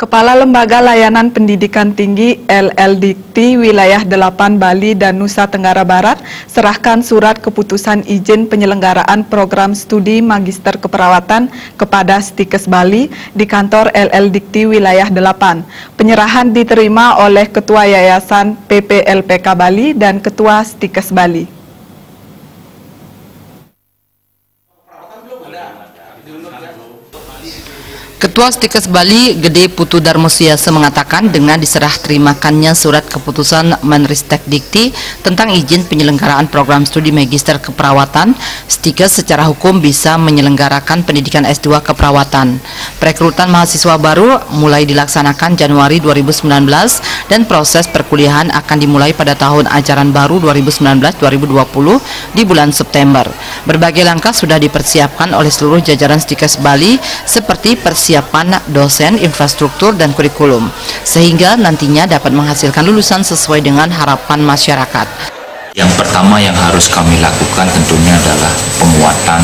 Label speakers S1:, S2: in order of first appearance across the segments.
S1: Kepala Lembaga Layanan Pendidikan Tinggi LLDikti Wilayah 8 Bali dan Nusa Tenggara Barat serahkan surat keputusan izin penyelenggaraan program studi Magister Keperawatan kepada Stikes Bali di kantor LLDikti Wilayah 8. Penyerahan diterima oleh Ketua Yayasan PPLPK Bali dan Ketua Stikes Bali.
S2: Ketua Stikes Bali Gede Putu Darmosiase mengatakan dengan diserah terimakannya surat keputusan Menristekdikti tentang izin penyelenggaraan program studi Magister Keperawatan, Stikes secara hukum bisa menyelenggarakan pendidikan S2 Keperawatan. Perekrutan mahasiswa baru mulai dilaksanakan Januari 2019 dan proses perkuliahan akan dimulai pada tahun ajaran baru 2019-2020 di bulan September. Berbagai langkah sudah dipersiapkan oleh seluruh jajaran Stikes Bali seperti persiapan dosen, infrastruktur, dan kurikulum, sehingga nantinya dapat menghasilkan lulusan sesuai dengan harapan masyarakat.
S3: Yang pertama yang harus kami lakukan tentunya adalah penguatan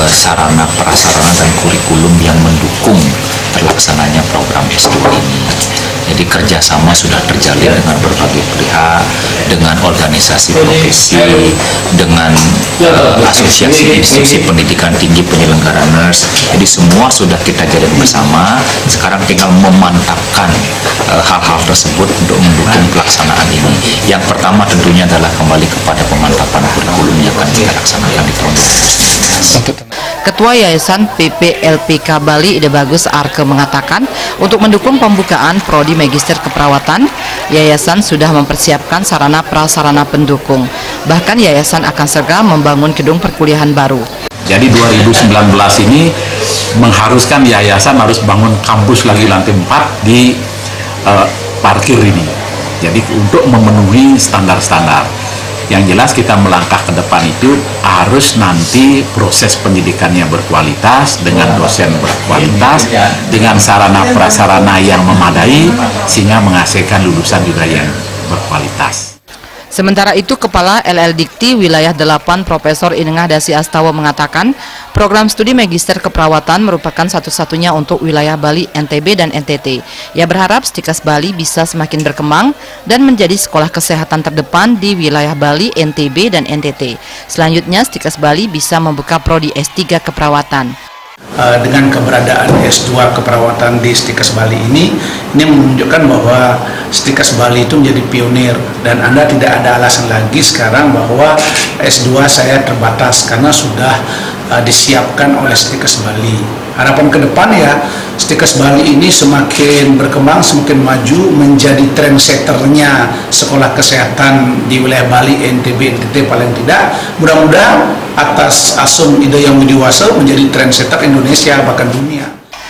S3: sarana, prasarana, dan kurikulum yang mendukung terlaksananya program S2 ini. Jadi kerjasama sudah terjalin dengan berbagai pihak, dengan organisasi profesi, dengan asosiasi institusi pendidikan tinggi penyelenggara NERS. Jadi semua sudah kita jalin bersama. Sekarang tinggal memantapkan hal-hal tersebut untuk mendukung pelaksanaan ini. Yang pertama tentunya adalah kembali kepada pemantapan kurikulum yang akan kita laksanakan di tahun 2019.
S2: Ketua Yayasan PPLPK Bali Ide Bagus Arke mengatakan untuk mendukung pembukaan Prodi Magister Keperawatan, Yayasan sudah mempersiapkan sarana prasarana pendukung. Bahkan Yayasan akan segera membangun gedung perkuliahan baru.
S4: Jadi 2019 ini mengharuskan Yayasan harus bangun kampus lagi lantai 4 di parkir ini. Jadi untuk memenuhi standar-standar. Yang jelas kita melangkah ke depan itu harus nanti proses pendidikannya berkualitas, dengan dosen berkualitas, dengan sarana prasarana yang memadai, sehingga menghasilkan lulusan juga yang berkualitas.
S2: Sementara itu, Kepala LLDikti Wilayah 8 Profesor Inengah Dasi Astawa mengatakan program studi Magister Keperawatan merupakan satu-satunya untuk wilayah Bali, NTB, dan NTT. Ia berharap Stikes Bali bisa semakin berkembang dan menjadi sekolah kesehatan terdepan di wilayah Bali, NTB, dan NTT. Selanjutnya, Stikes Bali bisa membuka prodi S3 Keperawatan.
S5: Dengan keberadaan S2 Keperawatan di Stikes Bali ini menunjukkan bahwa Stikes Bali itu menjadi pionir, dan Anda tidak ada alasan lagi sekarang bahwa S2 saya terbatas karena sudah disiapkan oleh Stikes Bali. Harapan ke depan ya, Stikes Bali ini semakin berkembang, semakin maju, menjadi trendsetternya sekolah kesehatan di wilayah Bali, NTB, NTT paling tidak. Mudah-mudahan atas asum ide yang widiwasa menjadi trendsetter Indonesia bahkan dunia.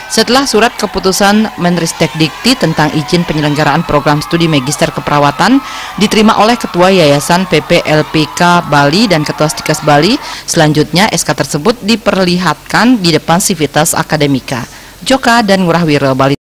S2: Setelah surat keputusan Menristekdikti tentang izin penyelenggaraan program studi Magister Keperawatan diterima oleh Ketua Yayasan PPLPK Bali dan Ketua Stikes Bali, selanjutnya SK tersebut diperlihatkan di depan Sivitas Akademika. Joka dan Ngurah Wiro, Bali.